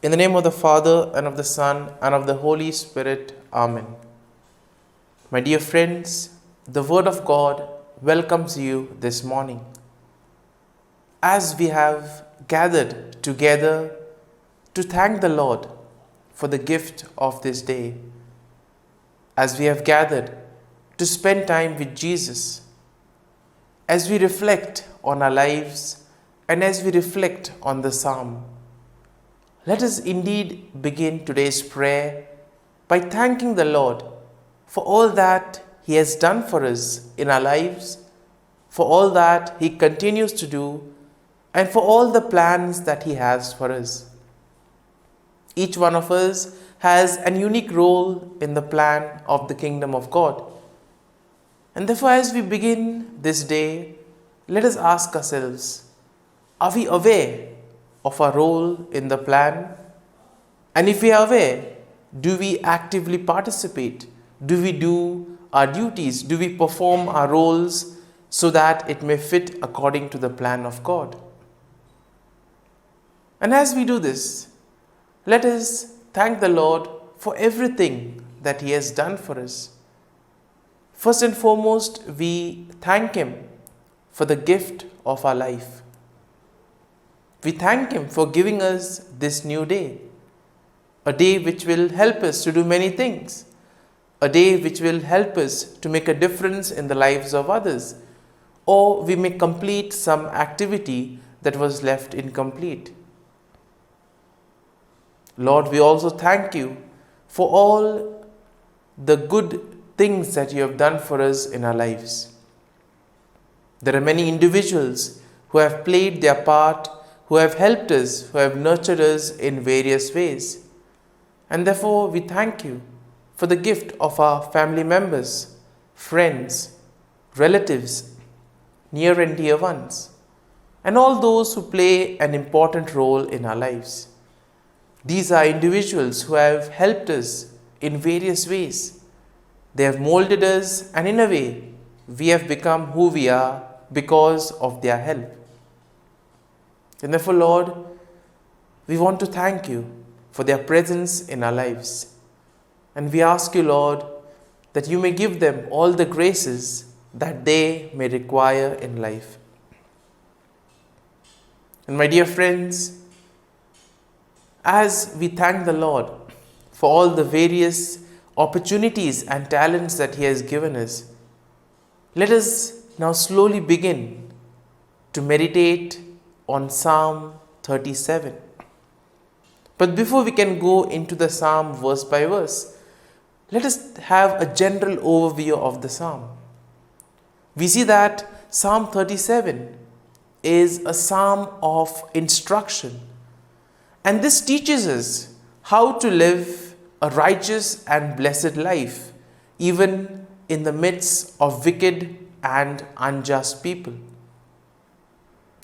In the name of the Father, and of the Son, and of the Holy Spirit. Amen. My dear friends, the Word of God welcomes you this morning. As we have gathered together to thank the Lord for the gift of this day, as we have gathered to spend time with Jesus, as we reflect on our lives and as we reflect on the Psalm, let us indeed begin today's prayer by thanking the Lord for all that He has done for us in our lives, for all that He continues to do, and for all the plans that He has for us. Each one of us has a unique role in the plan of the kingdom of God. And therefore, as we begin this day, let us ask ourselves, are we aware of our role in the plan? And if we are aware, do we actively participate? Do we do our duties? Do we perform our roles so that it may fit according to the plan of God? And as we do this, let us thank the Lord for everything that He has done for us. First and foremost, we thank Him for the gift of our life. We thank Him for giving us this new day, a day which will help us to do many things, a day which will help us to make a difference in the lives of others, or we may complete some activity that was left incomplete. Lord, we also thank You for all the good things that You have done for us in our lives. There are many individuals who have played their part, who have helped us, who have nurtured us in various ways. And therefore, we thank You for the gift of our family members, friends, relatives, near and dear ones, and all those who play an important role in our lives. These are individuals who have helped us in various ways. They have molded us, and in a way, we have become who we are because of their help. And therefore, Lord, we want to thank You for their presence in our lives. And we ask You, Lord, that You may give them all the graces that they may require in life. And my dear friends, as we thank the Lord for all the various opportunities and talents that He has given us, let us now slowly begin to meditate on Psalm 37. But before we can go into the Psalm verse by verse, let us have a general overview of the Psalm. We see that Psalm 37 is a psalm of instruction. And this teaches us how to live a righteous and blessed life, even in the midst of wicked and unjust people.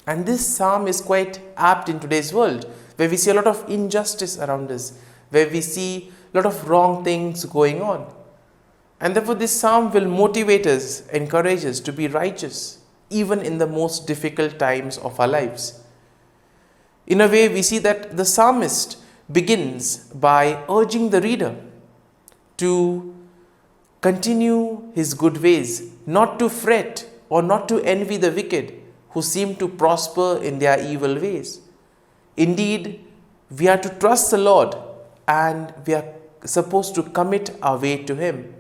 And this psalm is quite apt in today's world, where we see a lot of injustice around us, where we see a lot of wrong things going on. And therefore this psalm will motivate us, encourage us to be righteous, even in the most difficult times of our lives. In a way, we see that the psalmist begins by urging the reader to continue his good ways, not to fret or not to envy the wicked who seem to prosper in their evil ways. Indeed, we are to trust the Lord, and we are supposed to commit our way to Him.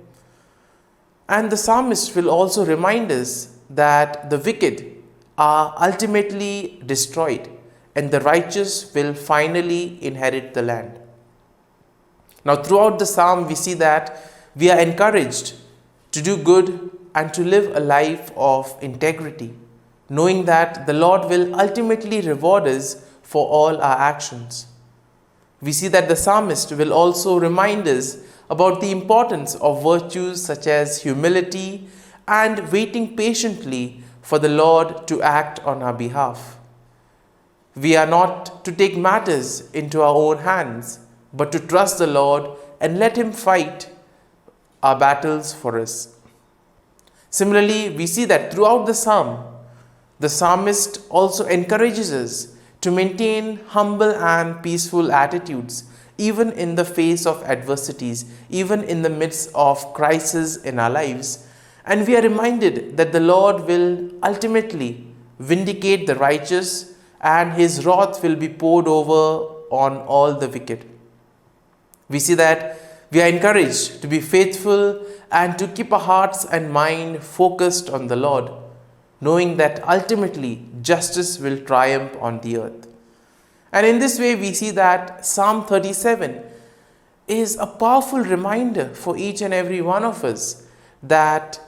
And the psalmist will also remind us that the wicked are ultimately destroyed and the righteous will finally inherit the land. Now, throughout the psalm, we see that we are encouraged to do good and to live a life of integrity, knowing that the Lord will ultimately reward us for all our actions. We see that the psalmist will also remind us about the importance of virtues such as humility and waiting patiently for the Lord to act on our behalf. We are not to take matters into our own hands, but to trust the Lord and let Him fight our battles for us. Similarly, we see that throughout the psalm, the psalmist also encourages us to maintain humble and peaceful attitudes, even in the face of adversities, even in the midst of crisis in our lives. And we are reminded that the Lord will ultimately vindicate the righteous, and his wrath will be poured over on all the wicked. We see that we are encouraged to be faithful and to keep our hearts and mind focused on the Lord, knowing that ultimately justice will triumph on the earth. And in this way, we see that Psalm 37 is a powerful reminder for each and every one of us that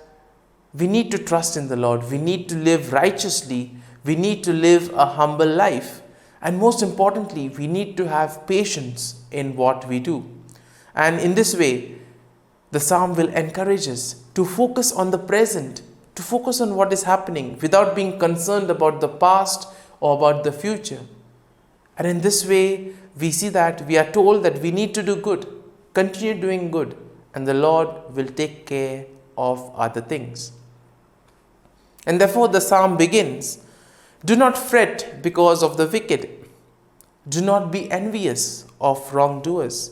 we need to trust in the Lord. We need to live righteously. We need to live a humble life. And most importantly, we need to have patience in what we do. And in this way, the psalm will encourage us to focus on the present, to focus on what is happening without being concerned about the past or about the future. And in this way, we see that we are told that we need to do good, continue doing good, and the Lord will take care of other things. And therefore, the psalm begins, "Do not fret because of the wicked. Do not be envious of wrongdoers,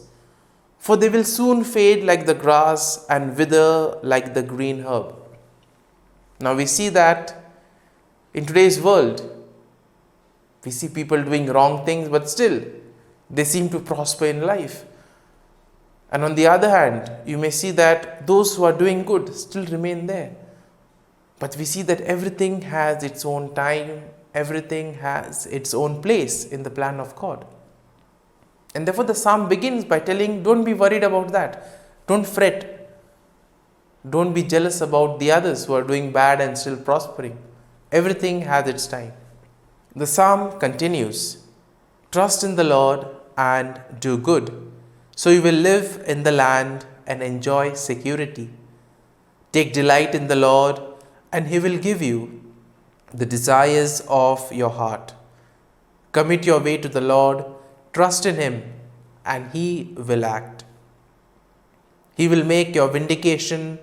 for they will soon fade like the grass and wither like the green herb." Now we see that in today's world, we see people doing wrong things, but still they seem to prosper in life. And on the other hand, you may see that those who are doing good still remain there. But we see that everything has its own time, everything has its own place in the plan of God. And therefore the psalm begins by telling, don't be worried about that. Don't fret. Don't be jealous about the others who are doing bad and still prospering. Everything has its time. The psalm continues, "Trust in the Lord and do good, so you will live in the land and enjoy security. Take delight in the Lord, and he will give you the desires of your heart. Commit your way to the Lord, trust in him, and he will act. He will make your vindication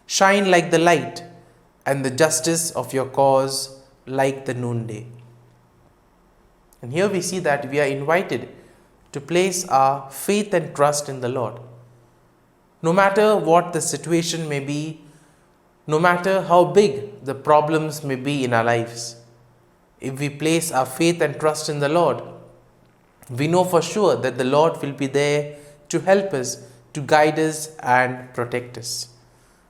shine like the light, and the justice of your cause like the noonday." And here we see that we are invited to place our faith and trust in the Lord. No matter what the situation may be, no matter how big the problems may be in our lives, if we place our faith and trust in the Lord, we know for sure that the Lord will be there to help us, to guide us and protect us.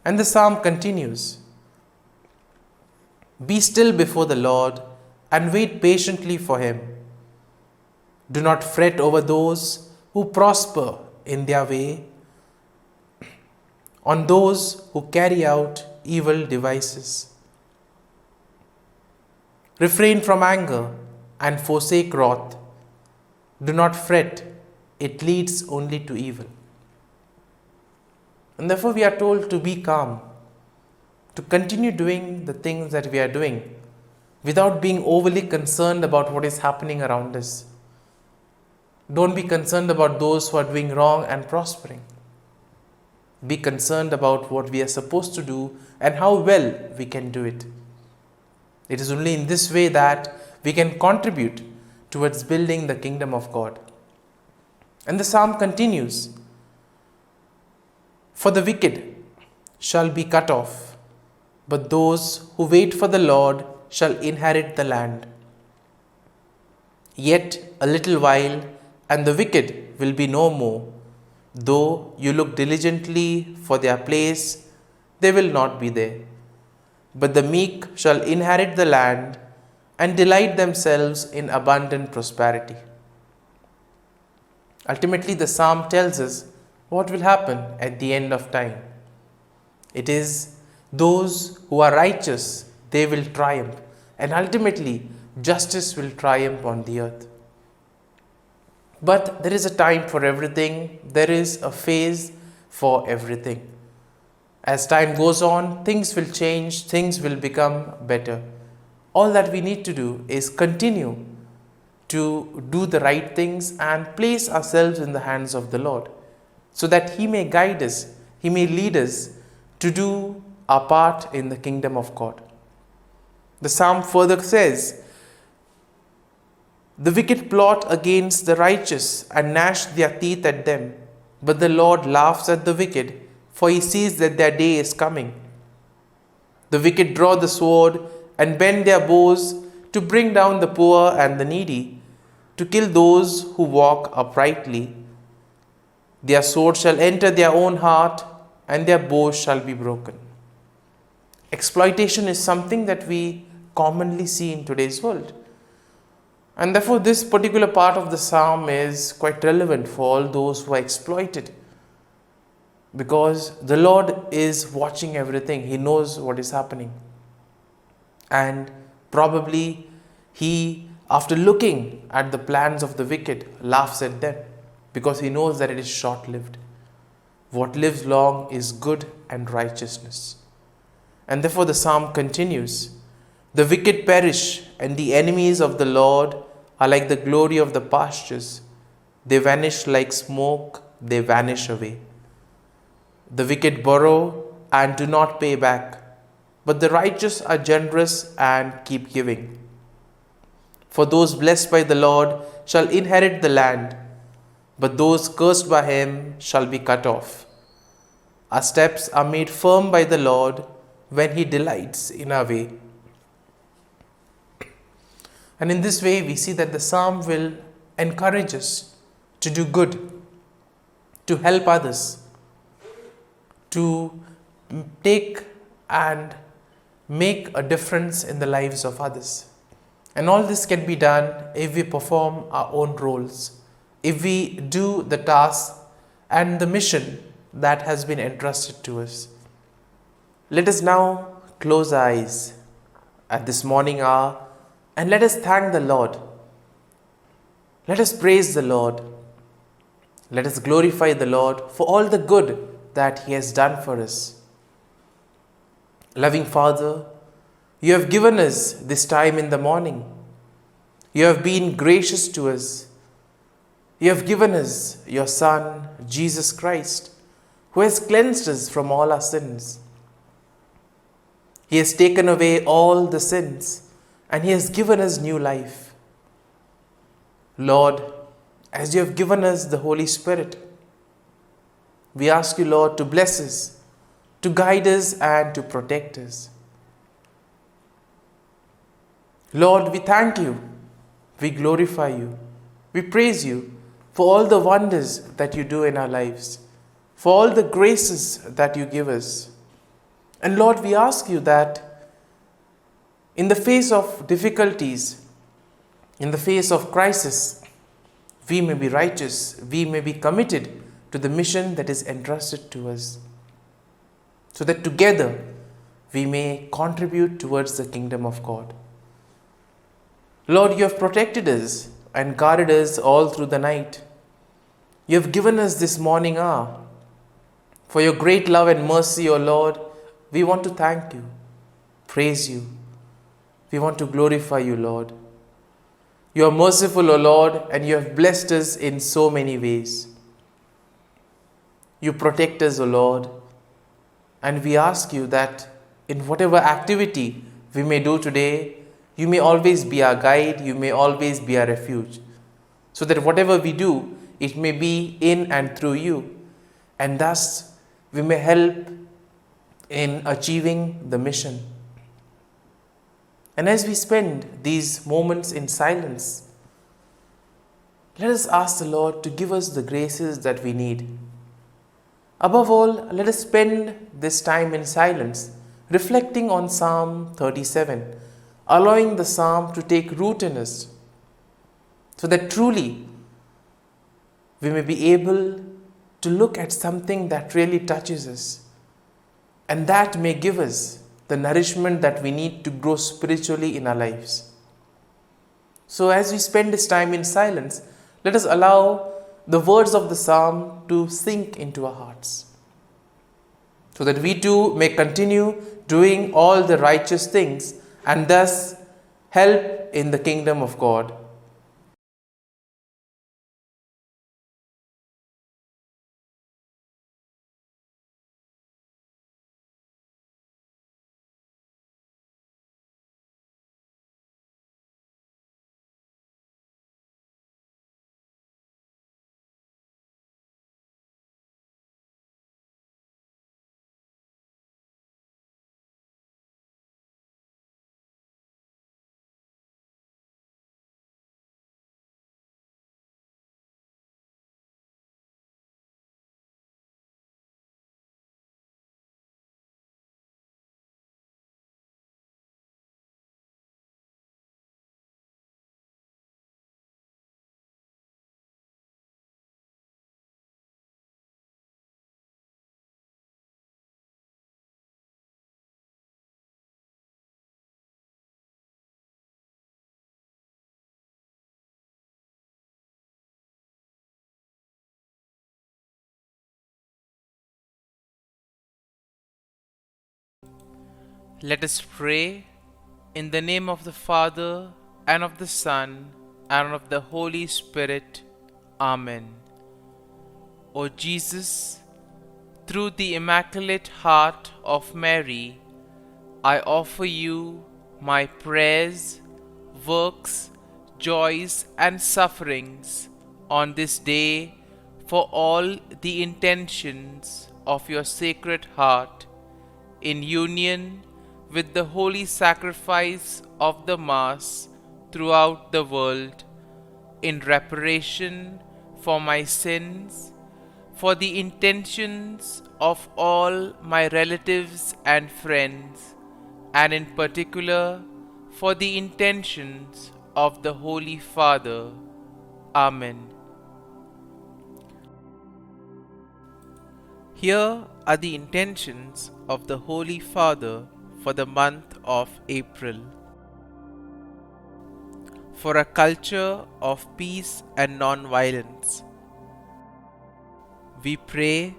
And the psalm continues, "Be still before the Lord and wait patiently for him. Do not fret over those who prosper in their way, on those who carry out evil devices. Refrain from anger and forsake wrath. Do not fret, it leads only to evil." And therefore we are told to be calm, to continue doing the things that we are doing without being overly concerned about what is happening around us. Don't be concerned about those who are doing wrong and prospering. Be concerned about what we are supposed to do and how well we can do it. It is only in this way that we can contribute towards building the kingdom of God. And the psalm continues, "For the wicked shall be cut off, but those who wait for the Lord shall inherit the land. Yet a little while, and the wicked will be no more. Though you look diligently for their place, they will not be there. But the meek shall inherit the land and delight themselves in abundant prosperity." Ultimately, the psalm tells us what will happen at the end of time. It is those who are righteous, they will triumph, and ultimately justice will triumph on the earth. But there is a time for everything. There is a phase for everything. As time goes on, things will change, things will become better. All that we need to do is continue to do the right things and place ourselves in the hands of the Lord, so that he may guide us, he may lead us to do our part in the kingdom of God. The psalm further says, The wicked plot against the righteous and gnash their teeth at them. But the Lord laughs at the wicked, for he sees that their day is coming. The wicked draw the sword and bend their bows to bring down the poor and the needy, to kill those who walk uprightly. Their sword shall enter their own heart, and their bows shall be broken. Exploitation is something that we commonly see in today's world. And therefore, this particular part of the psalm is quite relevant for all those who are exploited. Because the Lord is watching everything. He knows what is happening. And probably He, after looking at the plans of the wicked, laughs at them. Because He knows that it is short-lived. What lives long is good and righteousness. And therefore the psalm continues. The wicked perish, and the enemies of the Lord are like the glory of the pastures. They vanish like smoke, they vanish away. The wicked borrow and do not pay back, but the righteous are generous and keep giving. For those blessed by the Lord shall inherit the land, but those cursed by Him shall be cut off. Our steps are made firm by the Lord when He delights in our way. And in this way, we see that the psalm will encourage us to do good, to help others, to take and make a difference in the lives of others. And all this can be done if we perform our own roles, if we do the task and the mission that has been entrusted to us. Let us now close our eyes at this morning hour and let us thank the Lord. Let us praise the Lord. Let us glorify the Lord for all the good that He has done for us. Loving Father, You have given us this time in the morning. You have been gracious to us. You have given us Your Son, Jesus Christ, who has cleansed us from all our sins. He has taken away all the sins, and He has given us new life. Lord, as You have given us the Holy Spirit, we ask You, Lord, to bless us, to guide us and to protect us. Lord, we thank You, we glorify You, we praise You for all the wonders that You do in our lives, for all the graces that You give us. And Lord, we ask You that in the face of difficulties, in the face of crisis, we may be righteous, we may be committed to the mission that is entrusted to us, so that together we may contribute towards the kingdom of God. Lord, You have protected us and guarded us all through the night. You have given us this morning hour. For Your great love and mercy, O Lord, we want to thank You, praise You. We want to glorify You, Lord. You are merciful, O Lord, and You have blessed us in so many ways. You protect us, O Lord, and we ask You that in whatever activity we may do today, You may always be our guide, You may always be our refuge, so that whatever we do, it may be in and through You, and thus we may help in achieving the mission. And as we spend these moments in silence, let us ask the Lord to give us the graces that we need. Above all, let us spend this time in silence, reflecting on Psalm 37, allowing the psalm to take root in us, so that truly we may be able to look at something that really touches us, and that may give us the nourishment that we need to grow spiritually in our lives. So as we spend this time in silence, let us allow the words of the psalm to sink into our hearts, so that we too may continue doing all the righteous things and thus help in the kingdom of God. Let us pray in the name of the Father, and of the Son, and of the Holy Spirit. Amen. O Jesus, through the Immaculate Heart of Mary, I offer you my prayers, works, joys, and sufferings on this day for all the intentions of your Sacred Heart, in union with the holy sacrifice of the Mass throughout the world, in reparation for my sins, for the intentions of all my relatives and friends, and in particular for the intentions of the Holy Father. Amen. Here are the intentions of the Holy Father for the month of April. For a culture of peace and non-violence. We pray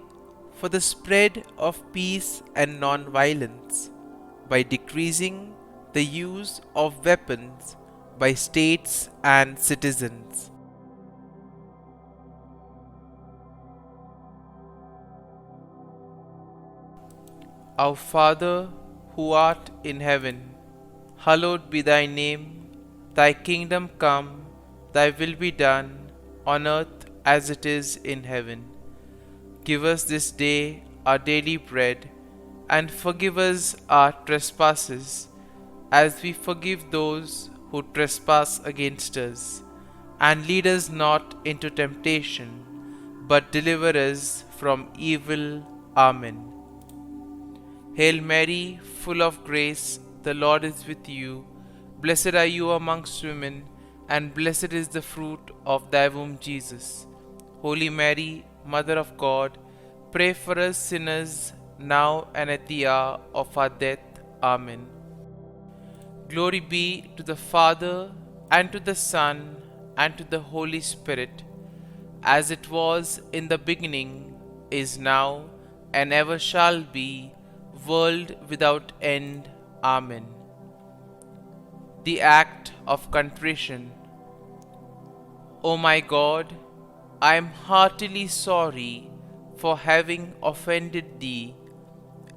for the spread of peace and non-violence by decreasing the use of weapons by states and citizens. Our Father, who art in heaven, hallowed be thy name. Thy kingdom come, thy will be done, on earth as it is in heaven. Give us this day our daily bread, and forgive us our trespasses, as we forgive those who trespass against us. And lead us not into temptation, but deliver us from evil. Amen. Hail Mary, full of grace, the Lord is with you. Blessed are you amongst women, and blessed is the fruit of thy womb, Jesus. Holy Mary, Mother of God, pray for us sinners, now and at the hour of our death. Amen. Glory be to the Father, and to the Son, and to the Holy Spirit, as it was in the beginning, is now, and ever shall be, world without end. Amen. The act of contrition. O my God, I am heartily sorry for having offended thee,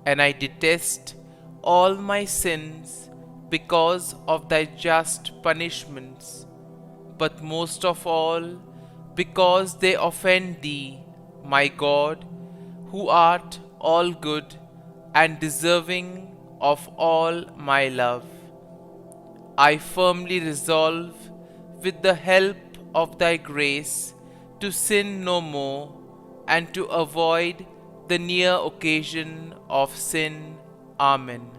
and I detest all my sins because of thy just punishments, but most of all because they offend thee, my God, who art all good and deserving of all my love. I firmly resolve, with the help of thy grace, to sin no more, and to avoid the near occasion of sin. Amen.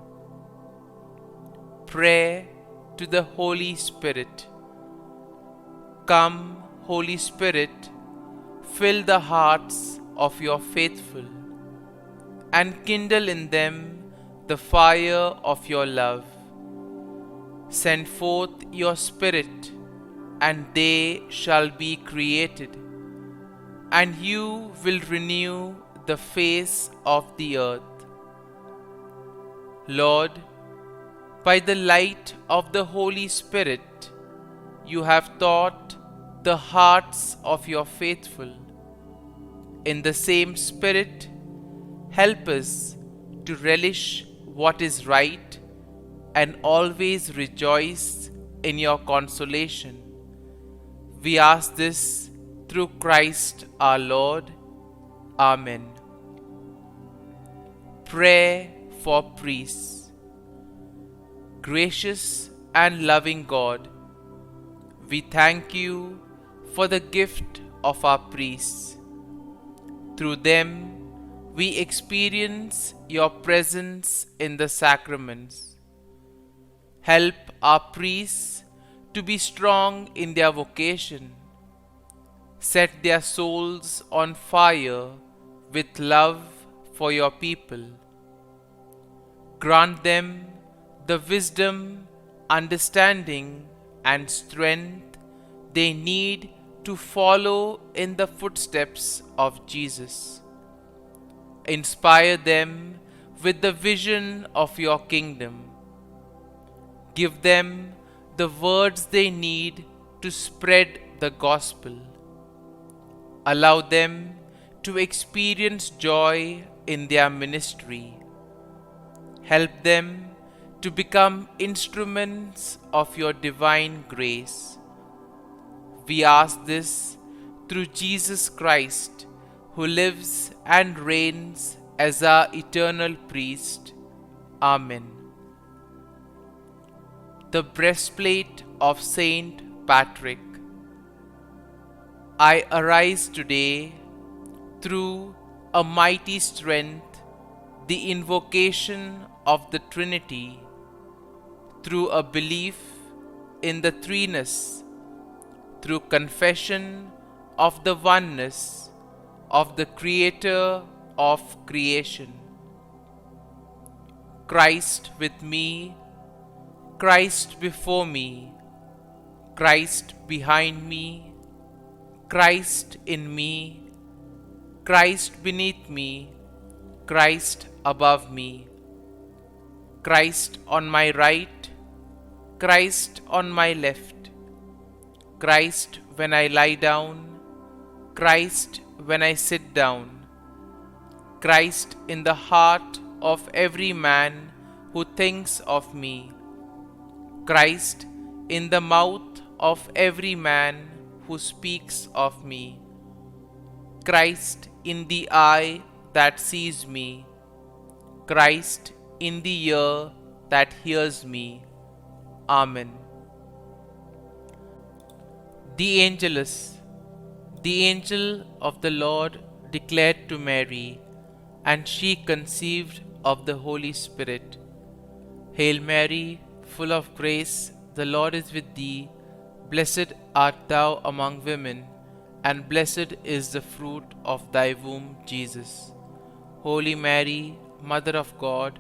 Prayer to the Holy Spirit. Come, Holy Spirit, fill the hearts of your faithful, and kindle in them the fire of your love. Send forth your Spirit, and they shall be created, and you will renew the face of the earth. Lord, by the light of the Holy Spirit, you have taught the hearts of your faithful. In the same Spirit, help us to relish what is right and always rejoice in your consolation. We ask this through Christ our Lord. Amen. Prayer for priests. Gracious and loving God, we thank you for the gift of our priests. Through them, we experience your presence in the sacraments. Help our priests to be strong in their vocation. Set their souls on fire with love for your people. Grant them the wisdom, understanding, and strength they need to follow in the footsteps of Jesus. Inspire them with the vision of your kingdom. Give them the words they need to spread the gospel. Allow them to experience joy in their ministry. Help them to become instruments of your divine grace. We ask this through Jesus Christ, who lives and reigns as our eternal priest. Amen. The breastplate of Saint Patrick. I arise today through a mighty strength, the invocation of the Trinity, through a belief in the threeness, through confession of the oneness of the Creator of creation. Christ with me, Christ before me, Christ behind me, Christ in me, Christ beneath me, Christ above me, Christ on my right, Christ on my left, Christ when I lie down, Christ when I sit down, Christ in the heart of every man who thinks of me, Christ in the mouth of every man who speaks of me, Christ in the eye that sees me, Christ in the ear that hears me. Amen. The Angelus. The angel of the Lord declared to Mary, and she conceived of the Holy Spirit. Hail Mary, full of grace, the Lord is with thee. Blessed art thou among women, and blessed is the fruit of thy womb, Jesus. Holy Mary, Mother of God,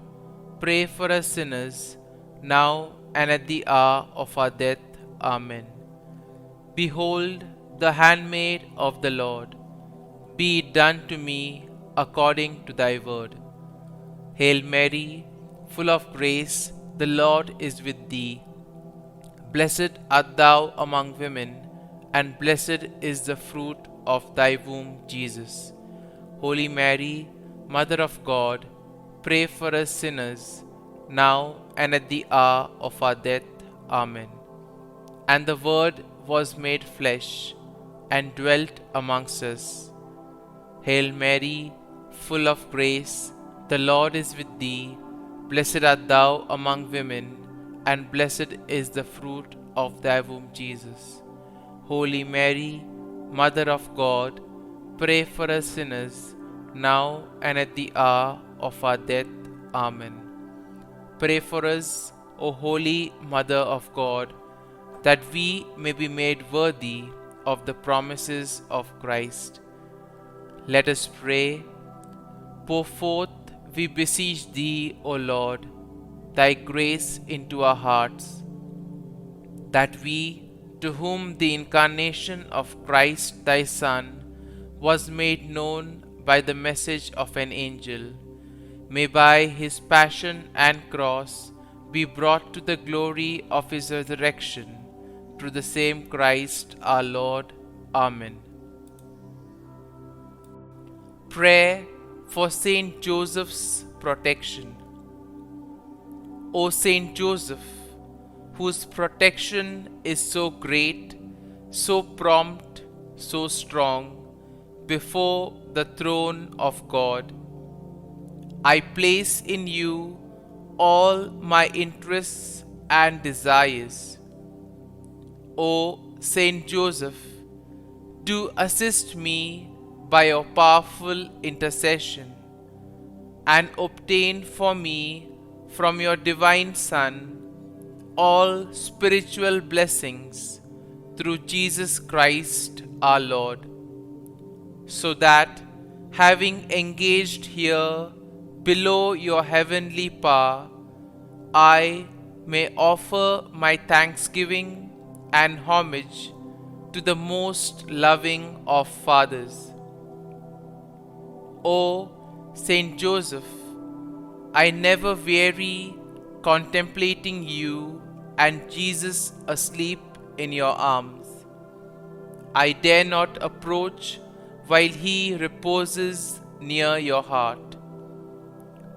pray for us sinners, now and at the hour of our death. Amen. Behold, the handmaid of the Lord. Be it done to me according to thy word. Hail Mary, full of grace, the Lord is with thee. Blessed art thou among women, and blessed is the fruit of thy womb, Jesus. Holy Mary, Mother of God, pray for us sinners, now and at the hour of our death. Amen. And the Word was made flesh, and dwelt amongst us. Hail Mary, full of grace, the Lord is with thee. Blessed art thou among women, and blessed is the fruit of thy womb, Jesus. Holy Mary, Mother of God, pray for us sinners, now and at the hour of our death. Amen. Pray for us, O Holy Mother of God, that we may be made worthy of the promises of Christ. Let us pray. Pour forth, we beseech thee, O Lord, thy grace into our hearts, that we, to whom the incarnation of Christ thy Son was made known by the message of an angel, may by his passion and cross be brought to the glory of his resurrection, through the same Christ our Lord. Amen. Prayer for Saint Joseph's protection. O Saint Joseph, whose protection is so great, so prompt, so strong, before the throne of God, I place in you all my interests and desires. O Saint Joseph, do assist me by your powerful intercession, and obtain for me from your divine Son all spiritual blessings through Jesus Christ our Lord, so that, having engaged here below your heavenly power, I may offer my thanksgiving and homage to the most loving of fathers. O Saint Joseph, I never weary contemplating you and Jesus asleep in your arms. I dare not approach while he reposes near your heart.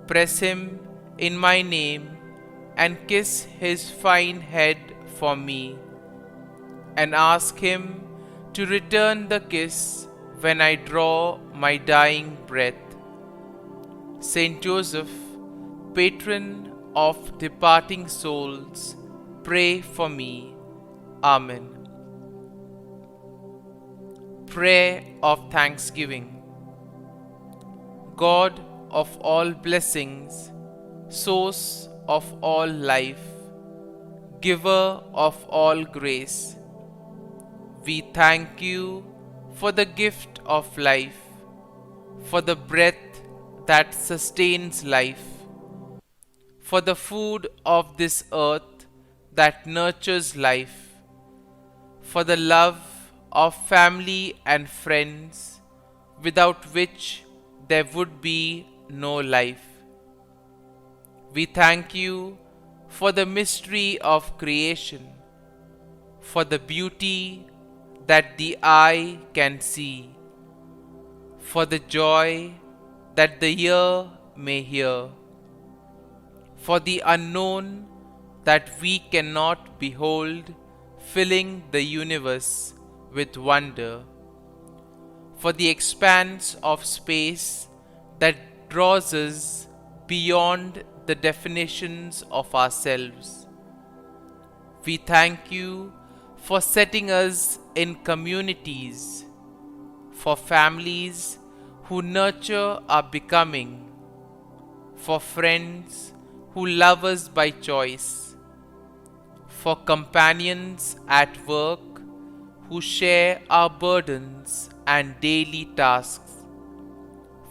Press him in my name and kiss his fine head for me, and ask him to return the kiss when I draw my dying breath. Saint Joseph, patron of departing souls, pray for me. Amen. Prayer of Thanksgiving. God of all blessings, source of all life, giver of all grace, we thank you for the gift of life, for the breath that sustains life, for the food of this earth that nurtures life, for the love of family and friends, without which there would be no life. We thank you for the mystery of creation, for the beauty that the eye can see, for the joy that the ear may hear, for the unknown that we cannot behold, filling the universe with wonder, for the expanse of space that draws us beyond the definitions of ourselves. We thank you for setting us in communities, for families who nurture our becoming, for friends who love us by choice, for companions at work who share our burdens and daily tasks,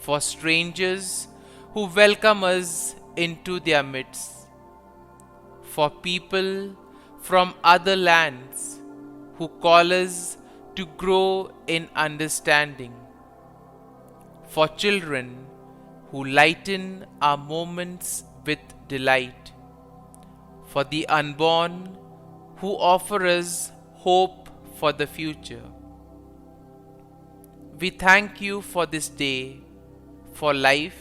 for strangers who welcome us into their midst, for people from other lands who call us to grow in understanding, for children who lighten our moments with delight, for the unborn who offer us hope for the future. We thank you for this day, for life,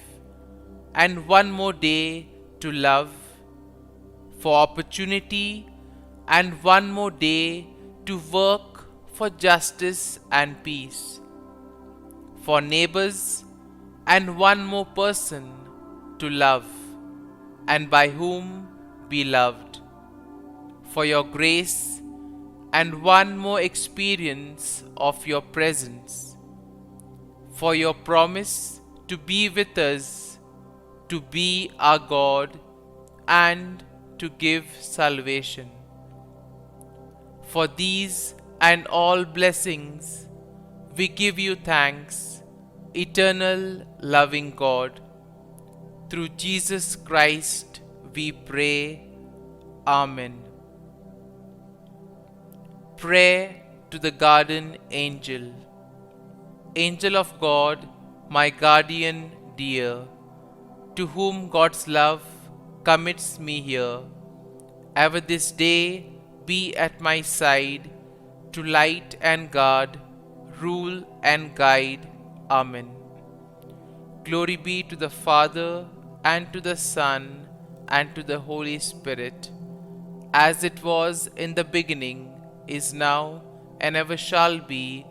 and one more day to love, for opportunity, and one more day to work for justice and peace, for neighbors, and one more person to love, and by whom be loved, for your grace, and one more experience of your presence, for your promise to be with us, to be our God, and to give salvation. For these and all blessings, we give you thanks, eternal loving God. Through Jesus Christ we pray. Amen. Prayer to the Guardian Angel. Angel of God, my guardian dear, to whom God's love commits me here, ever this day be at my side, to light and guard, rule and guide. Amen. Glory be to the Father, and to the Son, and to the Holy Spirit, as it was in the beginning, is now, and ever shall be,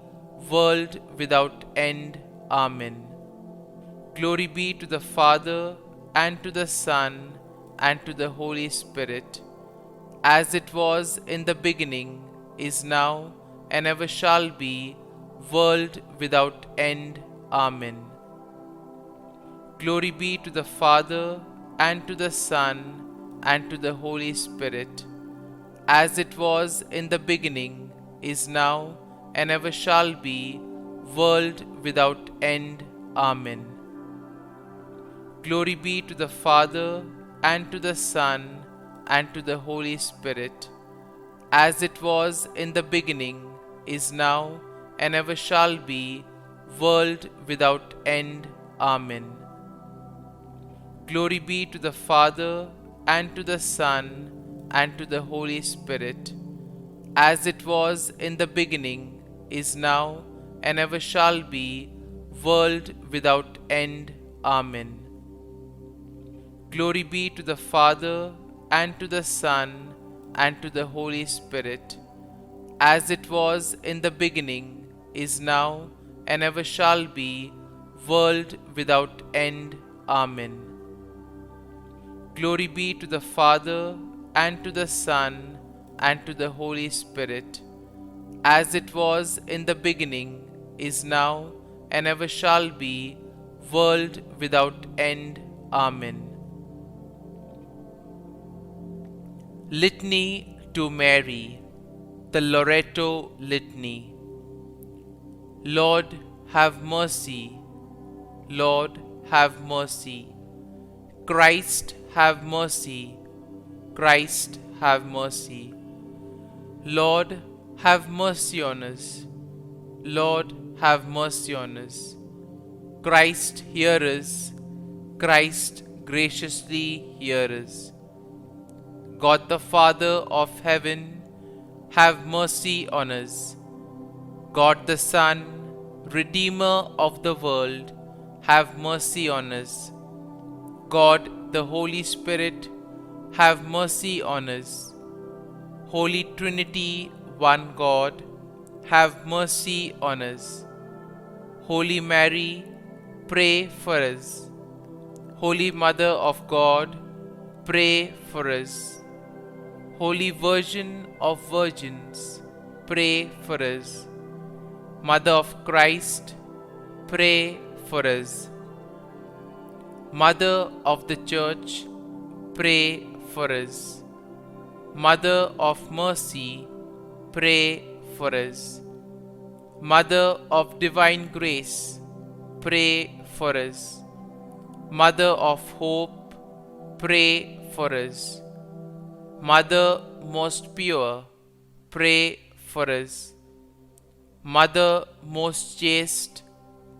world without end. Amen. Glory be to the Father, and to the Son, and to the Holy Spirit, as it was in the beginning, is now, and ever shall be, world without end. Amen. Glory be to the Father, and to the Son, and to the Holy Spirit, as it was in the beginning, is now, and ever shall be, world without end. Amen. Glory be to the Father, and to the Son, and to the Holy Spirit, as it was in the beginning, is now, and ever shall be, world without end. Amen. Glory be to the Father, and to the Son, and to the Holy Spirit, as it was in the beginning, is now, and ever shall be, world without end. Amen. Glory be to the Father, and to the Son, and to the Holy Spirit, as it was in the beginning, is now, and ever shall be, world without end. Amen. Glory be to the Father, and to the Son, and to the Holy Spirit, as it was in the beginning, is now, and ever shall be, world without end. Amen. Litany to Mary, the Loreto Litany. Lord, have mercy. Lord, have mercy. Christ, have mercy. Christ, have mercy. Lord, have mercy on us. Lord, have mercy on us. Christ, hear us. Christ, graciously hear us. God the Father of heaven, have mercy on us. God the Son, Redeemer of the world, have mercy on us. God the Holy Spirit, have mercy on us. Holy Trinity, one God, have mercy on us. Holy Mary, pray for us. Holy Mother of God, pray for us. Holy Virgin of Virgins, pray for us. Mother of Christ, pray for us. Mother of the Church, pray for us. Mother of Mercy, pray for us. Mother of Divine Grace, pray for us. Mother of Hope, pray for us. Mother most pure, pray for us. Mother most chaste,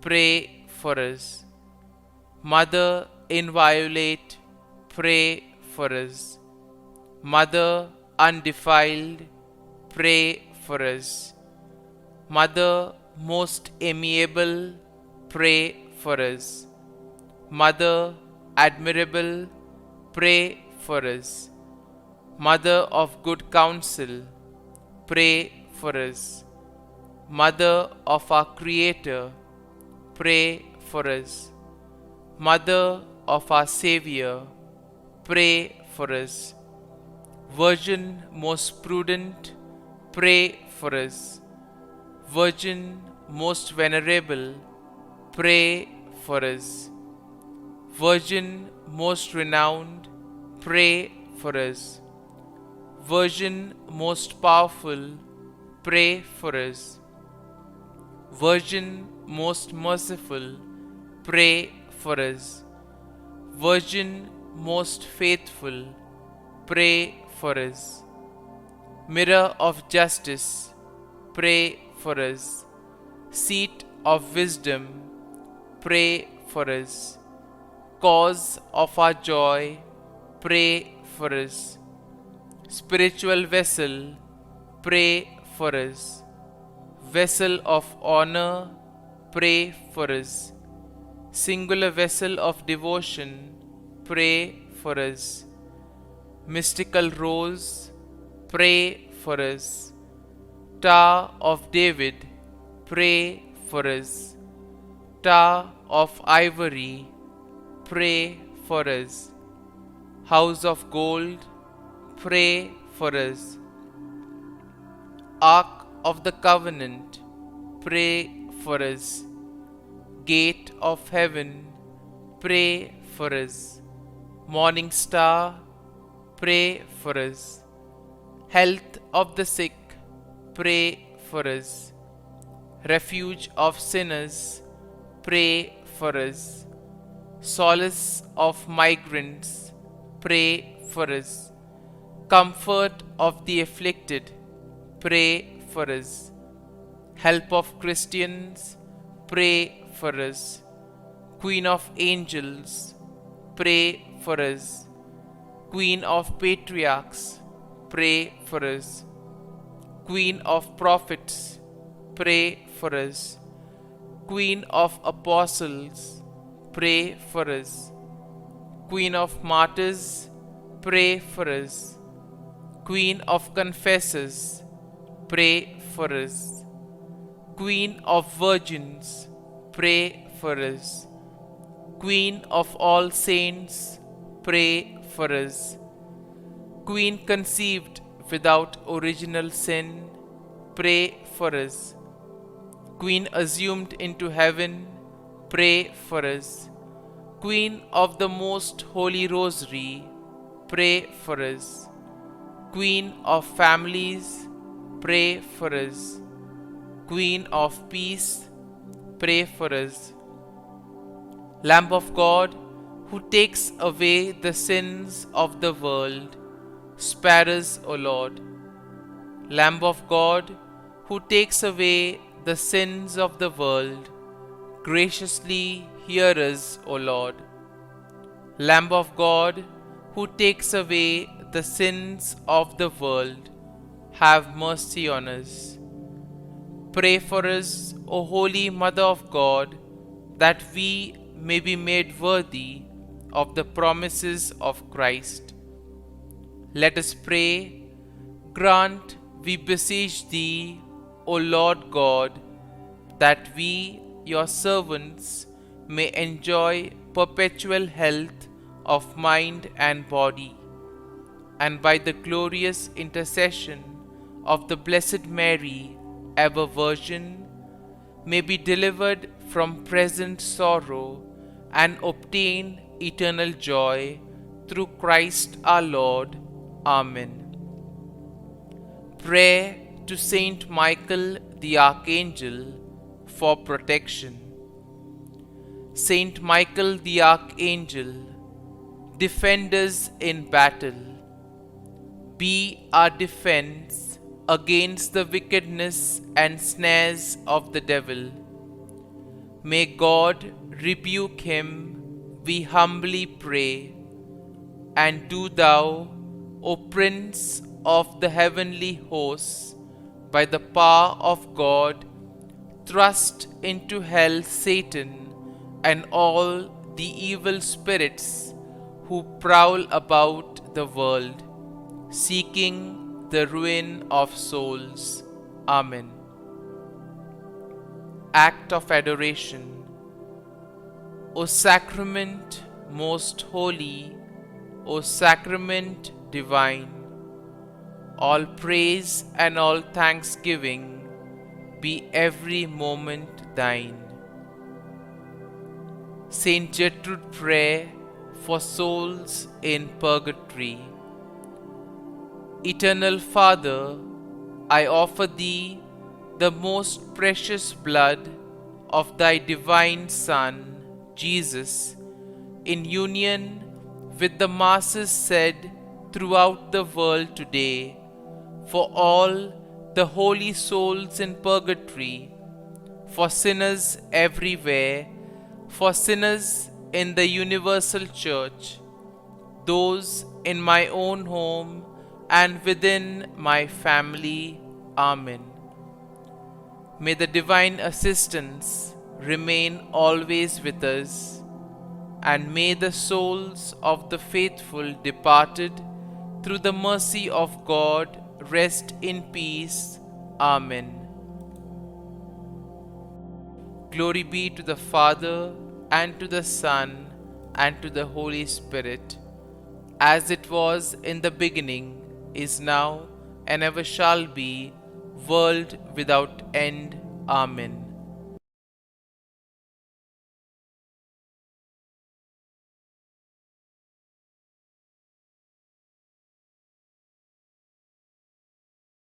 pray for us. Mother inviolate, pray for us. Mother undefiled, pray for us. Mother most amiable, pray for us. Mother admirable, pray for us. Mother of good counsel, pray for us. Mother of our Creator, pray for us. Mother of our Savior, pray for us. Virgin most prudent, pray for us. Virgin most venerable, pray for us. Virgin most renowned, pray for us. Virgin most powerful, pray for us. Virgin most merciful, pray for us. Virgin most faithful, pray for us. Mirror of justice, pray for us. Seat of wisdom, pray for us. Cause of our joy, pray for us. Spiritual vessel, pray for us. Vessel of honor, pray for us. Singular vessel of devotion, pray for us. Mystical rose, pray for us. Tower of David, pray for us. Tower of ivory, pray for us. House of gold, pray for us. Ark of the Covenant, pray for us. Gate of heaven, pray for us. Morning star, pray for us. Health of the sick, pray for us. Refuge of sinners, pray for us. Solace of migrants, pray for us. Comfort of the afflicted, pray for us. Help of Christians, pray for us. Queen of angels, pray for us. Queen of Patriarchs, pray for us. Queen of Prophets, pray for us. Queen of Apostles, pray for us. Queen of Martyrs, pray for us. Queen of Confessors, pray for us. Queen of Virgins, pray for us. Queen of all saints, pray for us. Queen conceived without original sin, pray for us. Queen assumed into heaven, pray for us. Queen of the Most Holy Rosary, pray for us. Queen of Families, pray for us. Queen of Peace, pray for us. Lamb of God, who takes away the sins of the world, spare us, O Lord. Lamb of God, who takes away the sins of the world, graciously hear us, O Lord. Lamb of God, who takes away the sins of the world, have mercy on us. Pray for us, O Holy Mother of God, that we may be made worthy of the promises of Christ. Let us pray. Grant, we beseech Thee, O Lord God, that we, Your servants, may enjoy perpetual health of mind and body, and by the glorious intercession of the Blessed Mary, ever Virgin, may be delivered from present sorrow and obtain eternal joy through Christ our Lord. Amen. Prayer to Saint Michael the Archangel for protection. Saint Michael the Archangel, defend us in battle. Be our defense against the wickedness and snares of the devil. May God rebuke him, we humbly pray. And do Thou, O Prince of the heavenly hosts, by the power of God, thrust into hell Satan and all the evil spirits who prowl about the world, seeking the ruin of souls. Amen. Act of Adoration. O Sacrament most holy, O Sacrament divine, all praise and all thanksgiving be every moment Thine. Saint Gertrude Prayer for souls in purgatory. Eternal Father, I offer Thee the most precious blood of Thy divine Son, Jesus, in union with the masses said throughout the world today, for all the holy souls in purgatory, for sinners everywhere, for sinners in the universal church, those in my own home and within my family. Amen. May the divine assistance remain always with us, and may the souls of the faithful departed through the mercy of God rest in peace. Amen. Glory be to the Father, and to the Son, and to the Holy Spirit, as it was in the beginning, is now, and ever shall be, world without end. Amen.